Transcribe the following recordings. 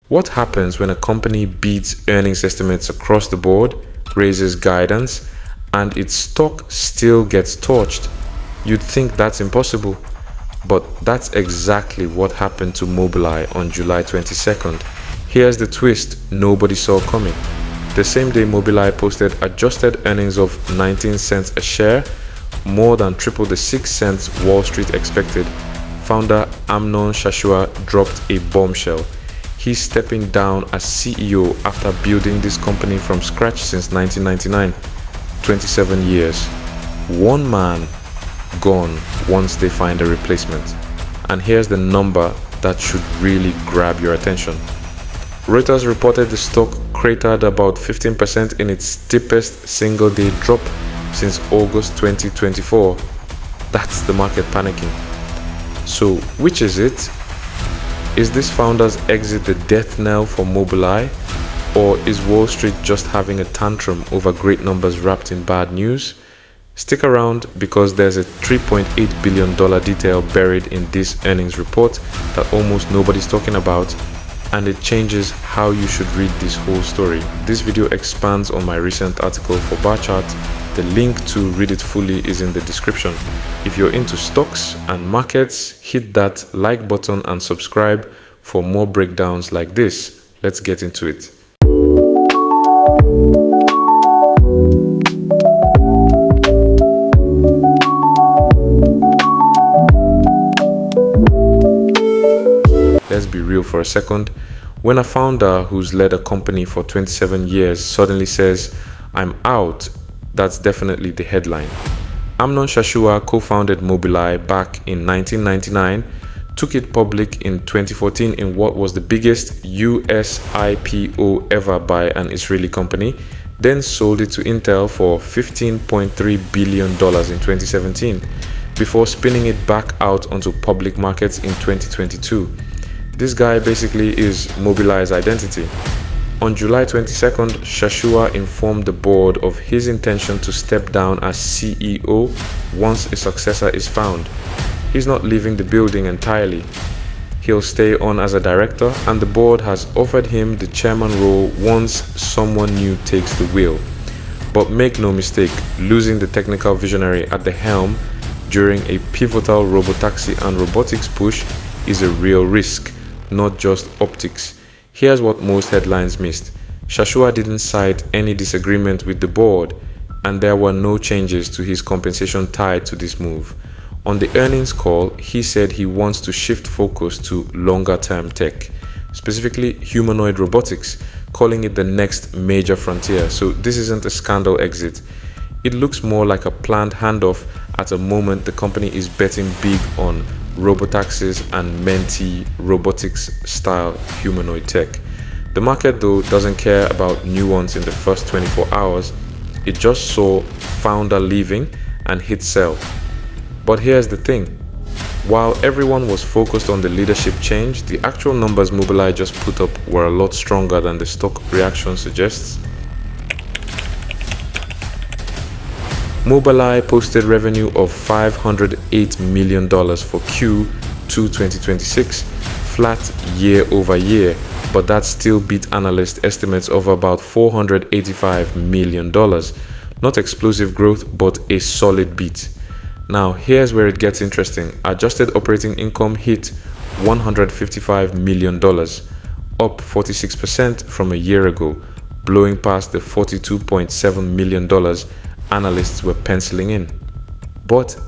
What happens when a company beats earnings estimates across the board, raises guidance, and its stock still gets torched? You'd think that's impossible, but that's exactly what happened to Mobileye on July 22nd. Here's the twist nobody saw coming. The same day Mobileye posted adjusted earnings of 19 cents a share, more than triple the 6 cents Wall Street expected, founder Amnon Shashua dropped a bombshell. He's stepping down as CEO after building this company from scratch since 1999, 27 years. One man gone once they find a replacement. And here's the number that should really grab your attention. Reuters reported the stock cratered about 15% in its steepest single-day drop since August 2024. That's the market panicking. So, which is it? Is this founder's exit the death knell for Mobileye? Or is Wall Street just having a tantrum over great numbers wrapped in bad news? Stick around because there's a $3.8 billion detail buried in this earnings report that almost nobody's talking about, and it changes how you should read this whole story. This video expands on my recent article for Barchart. The link to read it fully is in the description. If you're into stocks and markets, hit that like button and subscribe for more breakdowns like this. Let's get into it. Let's be real for a second. When a founder who's led a company for 27 years suddenly says, "I'm out," that's definitely the headline. Amnon Shashua co-founded Mobileye back in 1999, took it public in 2014 in what was the biggest US IPO ever by an Israeli company, then sold it to Intel for $15.3 billion in 2017, before spinning it back out onto public markets in 2022. This guy basically is Mobileye's identity. On July 22nd, Shashua informed the board of his intention to step down as CEO once a successor is found. He's not leaving the building entirely. He'll stay on as a director, and the board has offered him the chairman role once someone new takes the wheel. But make no mistake, losing the technical visionary at the helm during a pivotal robotaxi and robotics push is a real risk, not just optics. Here's what most headlines missed. Shashua didn't cite any disagreement with the board, and there were no changes to his compensation tied to this move. On the earnings call, he said he wants to shift focus to longer-term tech, specifically humanoid robotics, calling it the next major frontier. So this isn't a scandal exit. It looks more like a planned handoff at a moment the company is betting big on robotaxis and mentee robotics style humanoid tech. The market though doesn't care about nuance in the first 24 hours. It just saw founder leaving and hit sell. But here's the thing. While everyone was focused on the leadership change, the actual numbers Mobileye just put up were a lot stronger than the stock reaction suggests. Mobileye posted revenue of $508 million for Q2 2026, flat year over year, but that still beat analyst estimates of about $485 million. Not explosive growth, but a solid beat. Now, here's where it gets interesting. Adjusted operating income hit $155 million, up 46% from a year ago, blowing past the $42.7 million analysts were penciling in. But,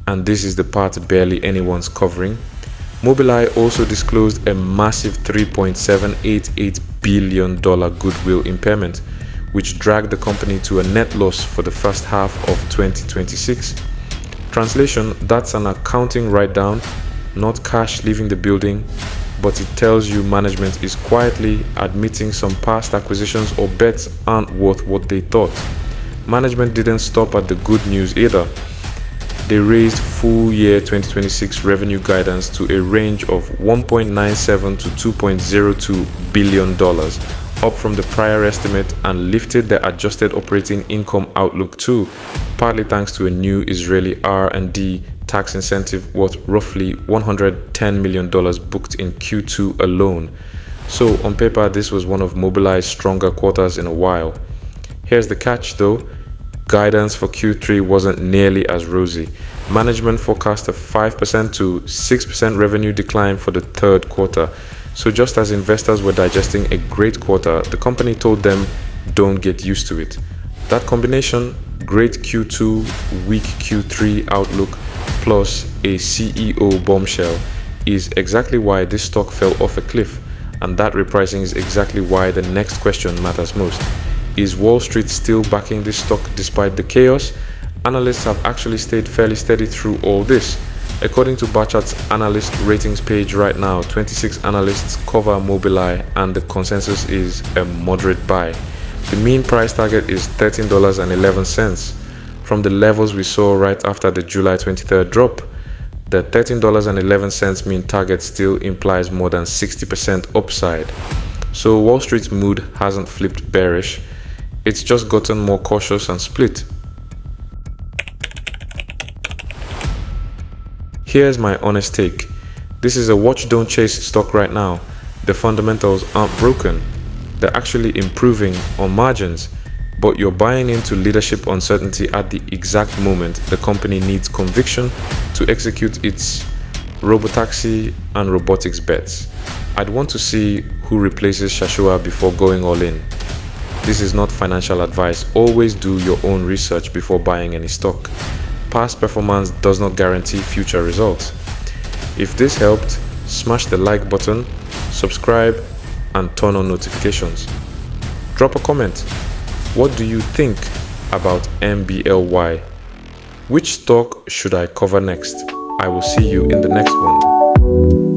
and this is the part barely anyone's covering, Mobileye also disclosed a massive $3.788 billion goodwill impairment, which dragged the company to a net loss for the first half of 2026. Translation, that's an accounting write-down, not cash leaving the building, but it tells you management is quietly admitting some past acquisitions or bets aren't worth what they thought. Management didn't stop at the good news either. They raised full year 2026 revenue guidance to a range of $1.97 to $2.02 billion, up from the prior estimate, and lifted their adjusted operating income outlook too, partly thanks to a new Israeli R&D tax incentive worth roughly $110 million booked in Q2 alone. So on paper, this was one of Mobileye's stronger quarters in a while. Here's the catch though, guidance for Q3 wasn't nearly as rosy. Management forecast a 5% to 6% revenue decline for the third quarter. So just as investors were digesting a great quarter, the company told them, don't get used to it. That combination, great Q2, weak Q3 outlook, plus a CEO bombshell, is exactly why this stock fell off a cliff. And that repricing is exactly why the next question matters most. Is Wall Street still backing this stock despite the chaos? Analysts have actually stayed fairly steady through all this. According to Barchart's analyst ratings page right now, 26 analysts cover Mobileye and the consensus is a moderate buy. The mean price target is $13.11 from the levels we saw right after the July 23rd drop. The $13.11 mean target still implies more than 60% upside. So Wall Street's mood hasn't flipped bearish, it's just gotten more cautious and split. Here's my honest take. This is a watch don't chase stock right now. The fundamentals aren't broken. They're actually improving on margins, but you're buying into leadership uncertainty at the exact moment the company needs conviction to execute its robotaxi and robotics bets. I'd want to see who replaces Shashua before going all in. This is not financial advice. Always do your own research before buying any stock. Past performance does not guarantee future results. If this helped, smash the like button, subscribe, and turn on notifications. Drop a comment. What do you think about MBLY? Which stock should I cover next? I will see you in the next one.